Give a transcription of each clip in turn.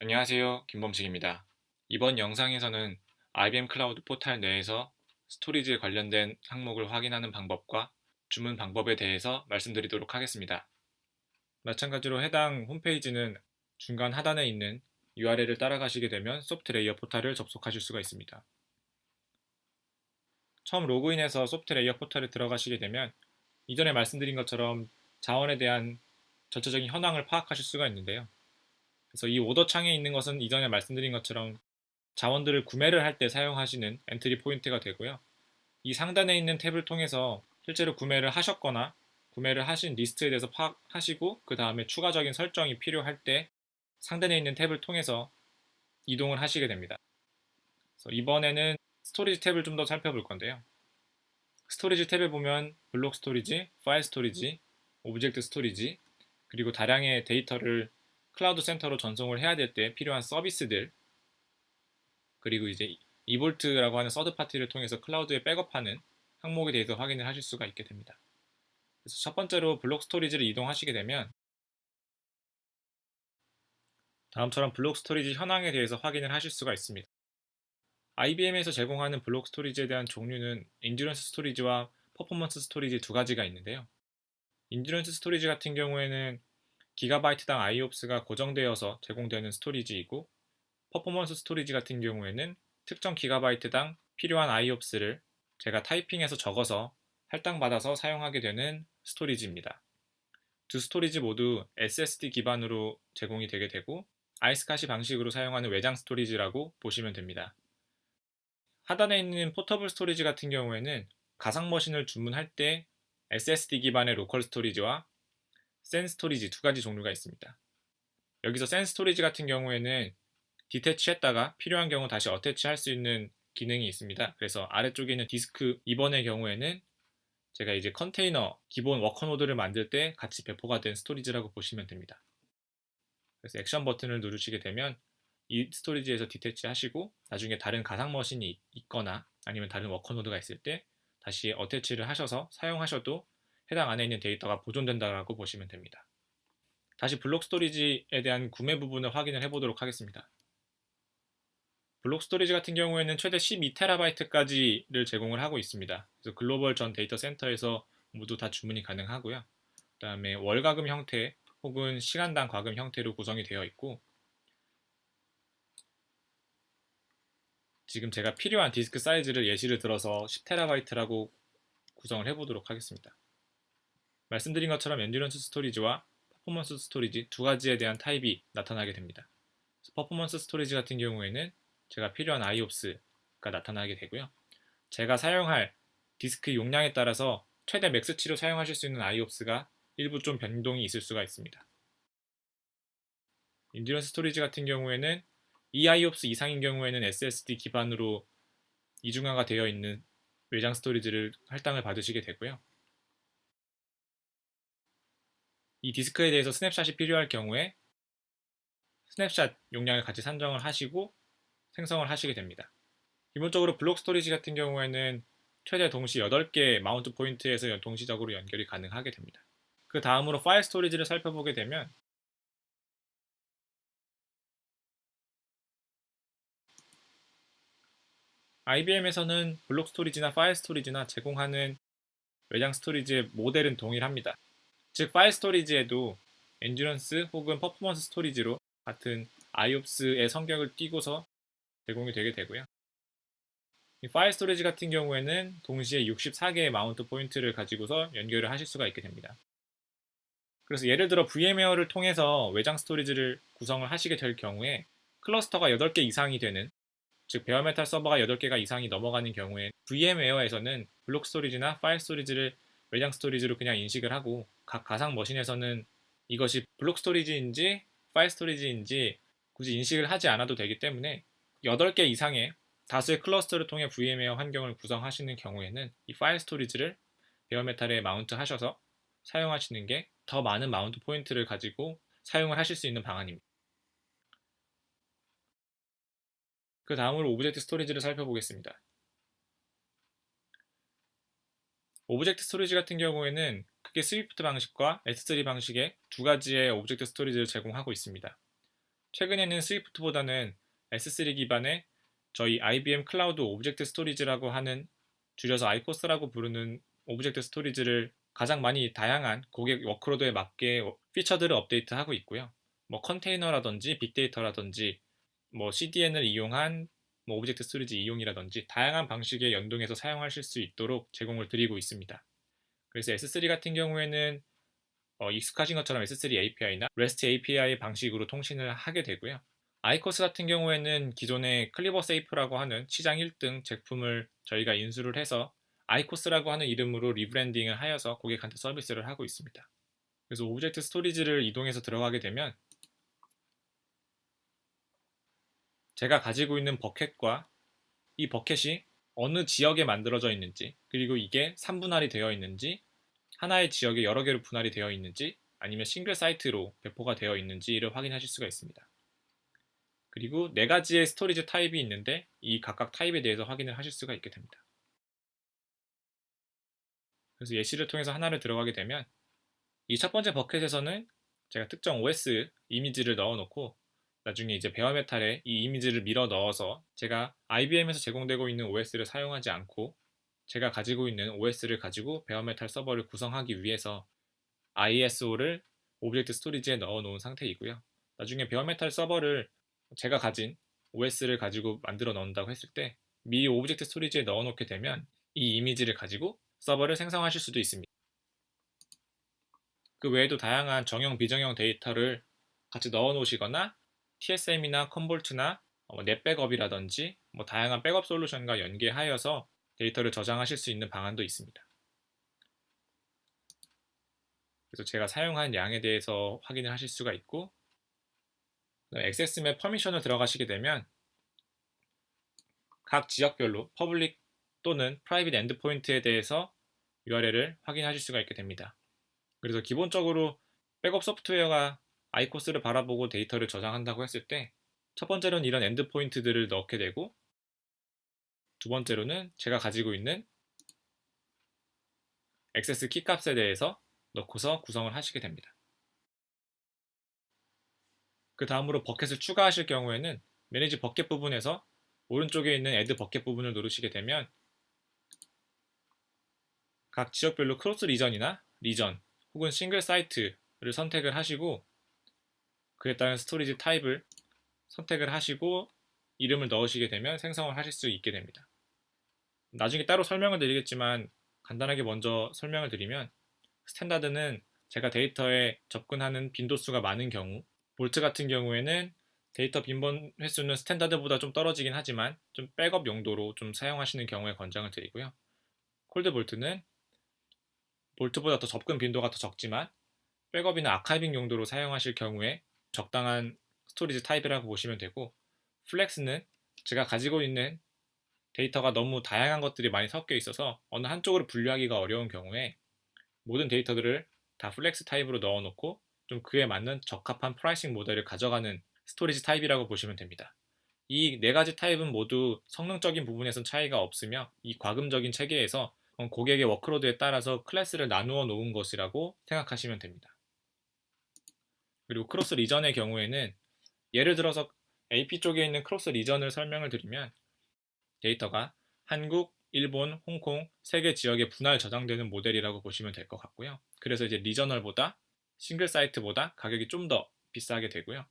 안녕하세요. 김범식입니다. 이번 영상에서는 IBM 클라우드 포탈 내에서 스토리지에 관련된 항목을 확인하는 방법과 주문 방법에 대해서 말씀드리도록 하겠습니다. 마찬가지로 해당 홈페이지는 중간 하단에 있는 URL을 따라가시게 되면 소프트 레이어 포탈을 접속하실 수가 있습니다. 처음 로그인해서 소프트 레이어 포탈에 들어가시게 되면 이전에 말씀드린 것처럼 자원에 대한 전체적인 현황을 파악하실 수가 있는데요. 그래서 이 오더 창에 있는 것은 이전에 말씀드린 것처럼 자원들을 구매를 할 때 사용하시는 엔트리 포인트가 되고요. 이 상단에 있는 탭을 통해서 실제로 구매를 하셨거나 구매를 하신 리스트에 대해서 파악하시고 그 다음에 추가적인 설정이 필요할 때 상단에 있는 탭을 통해서 이동을 하시게 됩니다. 그래서 이번에는 스토리지 탭을 좀 더 살펴볼 건데요. 스토리지 탭에 보면 블록 스토리지, 파일 스토리지, 오브젝트 스토리지, 그리고 다량의 데이터를 클라우드 센터로 전송을 해야 될 때 필요한 서비스들, 그리고 이제 이볼트라고 하는 서드 파티를 통해서 클라우드에 백업하는 항목에 대해서 확인을 하실 수가 있게 됩니다. 그래서 첫 번째로 블록 스토리지를 이동하시게 되면 다음처럼 블록 스토리지 현황에 대해서 확인을 하실 수가 있습니다. IBM에서 제공하는 블록 스토리지에 대한 종류는 인듀런스 스토리지와 퍼포먼스 스토리지 두 가지가 있는데요. 인듀런스 스토리지 같은 경우에는 기가바이트당 IOPS가 고정되어서 제공되는 스토리지이고, 퍼포먼스 스토리지 같은 경우에는 특정 기가바이트당 필요한 IOPS를 제가 타이핑해서 적어서 할당받아서 사용하게 되는 스토리지입니다. 두 스토리지 모두 SSD 기반으로 제공이 되게 되고 아이스카시 방식으로 사용하는 외장 스토리지라고 보시면 됩니다. 하단에 있는 포터블 스토리지 같은 경우에는 가상 머신을 주문할 때 SSD 기반의 로컬 스토리지와 센 스토리지 두 가지 종류가 있습니다. 여기서 센 스토리지 같은 경우에는 디태치했다가 필요한 경우 다시 어태치할 수 있는 기능이 있습니다. 그래서 아래쪽에 있는 디스크 2번의 경우에는 제가 이제 컨테이너 기본 워커 노드를 만들 때 같이 배포가 된 스토리지라고 보시면 됩니다. 그래서 액션 버튼을 누르시게 되면 이 스토리지에서 디태치 하시고 나중에 다른 가상 머신이 있거나 아니면 다른 워커 노드가 있을 때 다시 어태치를 하셔서 사용하셔도 해당 안에 있는 데이터가 보존된다고 보시면 됩니다. 다시 블록 스토리지에 대한 구매 부분을 확인을 해보도록 하겠습니다. 블록 스토리지 같은 경우에는 최대 12TB까지를 제공을 하고 있습니다. 그래서 글로벌 전 데이터 센터에서 모두 다 주문이 가능하고요. 그 다음에 월과금 형태 혹은 시간당 과금 형태로 구성이 되어 있고, 지금 제가 필요한 디스크 사이즈를 예시를 들어서 10TB라고 구성을 해보도록 하겠습니다. 말씀드린 것처럼 엔듀런스 스토리지와 퍼포먼스 스토리지 두 가지에 대한 타입이 나타나게 됩니다. 퍼포먼스 스토리지 같은 경우에는 제가 필요한 IOPS가 나타나게 되고요. 제가 사용할 디스크 용량에 따라서 최대 맥스치로 사용하실 수 있는 IOPS가 일부 좀 변동이 있을 수가 있습니다. 인듀런스 스토리지 같은 경우에는 이 IOPS 이상인 경우에는 SSD 기반으로 이중화가 되어 있는 외장 스토리지를 할당을 받으시게 되고요. 이 디스크에 대해서 스냅샷이 필요할 경우에 스냅샷 용량을 같이 산정을 하시고 생성을 하시게 됩니다. 기본적으로 블록 스토리지 같은 경우에는 최대 동시 8개 마운트 포인트에서 동시적으로 연결이 가능하게 됩니다. 그 다음으로 파일 스토리지를 살펴보게 되면 IBM에서는 블록 스토리지나 파일 스토리지나 제공하는 외장 스토리지의 모델은 동일합니다. 즉 파일 스토리지에도 엔듀런스 혹은 퍼포먼스 스토리지로 같은 IOPS의 성격을 띠고서 제공이 되게 되고요. 이 파일 스토리지 같은 경우에는 동시에 64개의 마운트 포인트를 가지고서 연결을 하실 수가 있게 됩니다. 그래서 예를 들어 VMware를 통해서 외장 스토리지를 구성을 하시게 될 경우에 클러스터가 8개 이상이 되는, 즉 베어메탈 서버가 8개가 이상이 넘어가는 경우에 VMware에서는 블록 스토리지나 파일 스토리지를 외장 스토리지로 그냥 인식을 하고 각 가상 머신에서는 이것이 블록 스토리지인지 파일 스토리지인지 굳이 인식을 하지 않아도 되기 때문에 8개 이상의 다수의 클러스터를 통해 VMware 환경을 구성하시는 경우에는 이 파일 스토리지를 베어메탈에 마운트 하셔서 사용하시는 게 더 많은 마운트 포인트를 가지고 사용을 하실 수 있는 방안입니다. 그 다음으로 오브젝트 스토리지를 살펴보겠습니다. 오브젝트 스토리지 같은 경우에는 크게 스위프트 방식과 S3 방식의 두 가지의 오브젝트 스토리지를 제공하고 있습니다. 최근에는 스위프트보다는 S3 기반의 저희 IBM 클라우드 오브젝트 스토리지라고 하는, 줄여서 아이코스라고 부르는 오브젝트 스토리지를 가장 많이 다양한 고객 워크로드에 맞게 피처들을 업데이트하고 있고요. 뭐 컨테이너라든지 빅데이터라든지 뭐 CDN을 이용한 뭐 오브젝트 스토리지 이용이라든지 다양한 방식의 연동해서 사용하실 수 있도록 제공을 드리고 있습니다. 그래서 S3 같은 경우에는 익숙하신 것처럼 S3 API나 REST API 방식으로 통신을 하게 되고요. 아이코스 같은 경우에는 기존의 클리버 세이프라고 하는 시장 1등 제품을 저희가 인수를 해서 아이코스라고 하는 이름으로 리브랜딩을 하여서 고객한테 서비스를 하고 있습니다. 그래서 오브젝트 스토리지를 이동해서 들어가게 되면 제가 가지고 있는 버켓과 이 버켓이 어느 지역에 만들어져 있는지, 그리고 이게 3분할이 되어 있는지, 하나의 지역에 여러 개로 분할이 되어 있는지, 아니면 싱글 사이트로 배포가 되어 있는지를 확인하실 수가 있습니다. 그리고 네 가지의 스토리지 타입이 있는데 이 각각 타입에 대해서 확인을 하실 수가 있게 됩니다. 그래서 예시를 통해서 하나를 들어가게 되면 이 첫 번째 버켓에서는 제가 특정 OS 이미지를 넣어놓고 나중에 이제 베어메탈에 이 이미지를 밀어 넣어서 제가 IBM에서 제공되고 있는 OS를 사용하지 않고 제가 가지고 있는 OS를 가지고 베어메탈 서버를 구성하기 위해서 ISO를 오브젝트 스토리지에 넣어 놓은 상태이고요. 나중에 베어메탈 서버를 제가 가진 OS를 가지고 만들어 넣는다고 했을 때 미리 오브젝트 스토리지에 넣어 놓게 되면 이 이미지를 가지고 서버를 생성하실 수도 있습니다. 그 외에도 다양한 정형, 비정형 데이터를 같이 넣어 놓으시거나 TSM이나 컨볼트나 넷백업이라든지 뭐 다양한 백업 솔루션과 연계하여서 데이터를 저장하실 수 있는 방안도 있습니다. 그래서 제가 사용한 양에 대해서 확인을 하실 수가 있고, 액세스맵 퍼미션을 들어가시게 되면 각 지역별로 퍼블릭 또는 프라이빗 엔드포인트에 대해서 URL을 확인하실 수가 있게 됩니다. 그래서 기본적으로 백업 소프트웨어가 아이코스를 바라보고 데이터를 저장한다고 했을 때 첫 번째로는 이런 엔드포인트들을 넣게 되고, 두 번째로는 제가 가지고 있는 액세스 키값에 대해서 넣고서 구성을 하시게 됩니다. 그 다음으로 버켓을 추가하실 경우에는 매니지 버켓 부분에서 오른쪽에 있는 애드 버켓 부분을 누르시게 되면 각 지역별로 크로스 리전이나 리전 혹은 싱글 사이트를 선택을 하시고 그에 따른 스토리지 타입을 선택을 하시고 이름을 넣으시게 되면 생성을 하실 수 있게 됩니다. 나중에 따로 설명을 드리겠지만 간단하게 먼저 설명을 드리면, 스탠다드는 제가 데이터에 접근하는 빈도수가 많은 경우, 볼트 같은 경우에는 데이터 빈번 횟수는 스탠다드보다 좀 떨어지긴 하지만 좀 백업 용도로 좀 사용하시는 경우에 권장을 드리고요. 콜드 볼트는 볼트보다 더 접근 빈도가 더 적지만 백업이나 아카이빙 용도로 사용하실 경우에 적당한 스토리지 타입이라고 보시면 되고, 플렉스는 제가 가지고 있는 데이터가 너무 다양한 것들이 많이 섞여 있어서 어느 한쪽으로 분류하기가 어려운 경우에 모든 데이터들을 다 플렉스 타입으로 넣어놓고 좀 그에 맞는 적합한 프라이싱 모델을 가져가는 스토리지 타입이라고 보시면 됩니다. 이 네 가지 타입은 모두 성능적인 부분에선 차이가 없으며 이 과금적인 체계에서 고객의 워크로드에 따라서 클래스를 나누어 놓은 것이라고 생각하시면 됩니다. 그리고 크로스 리전의 경우에는 예를 들어서 AP 쪽에 있는 크로스 리전을 설명을 드리면 데이터가 한국, 일본, 홍콩 세 개 지역에 분할 저장되는 모델이라고 보시면 될 것 같고요. 그래서 이제 리저널보다 싱글 사이트보다 가격이 좀 더 비싸게 되고요.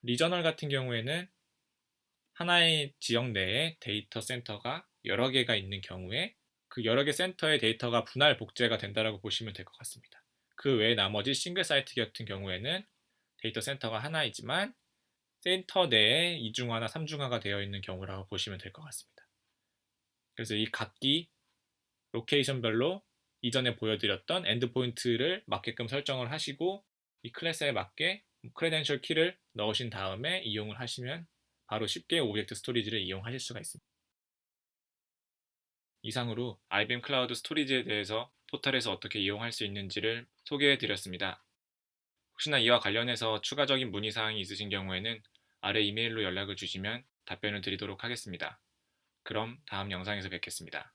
리저널 같은 경우에는 하나의 지역 내에 데이터 센터가 여러 개가 있는 경우에 그 여러 개 센터의 데이터가 분할 복제가 된다고 보시면 될 것 같습니다. 그 외에 나머지 싱글 사이트 같은 경우에는 데이터 센터가 하나이지만 센터 내에 이중화나 삼중화가 되어 있는 경우라고 보시면 될 것 같습니다. 그래서 이 각기 로케이션별로 이전에 보여드렸던 엔드포인트를 맞게끔 설정을 하시고 이 클래스에 맞게 크레덴셜 키를 넣으신 다음에 이용을 하시면 바로 쉽게 오브젝트 스토리지를 이용하실 수가 있습니다. 이상으로 IBM 클라우드 스토리지에 대해서 포털에서 어떻게 이용할 수 있는지를 소개해 드렸습니다. 혹시나 이와 관련해서 추가적인 문의사항이 있으신 경우에는 아래 이메일로 연락을 주시면 답변을 드리도록 하겠습니다. 그럼 다음 영상에서 뵙겠습니다.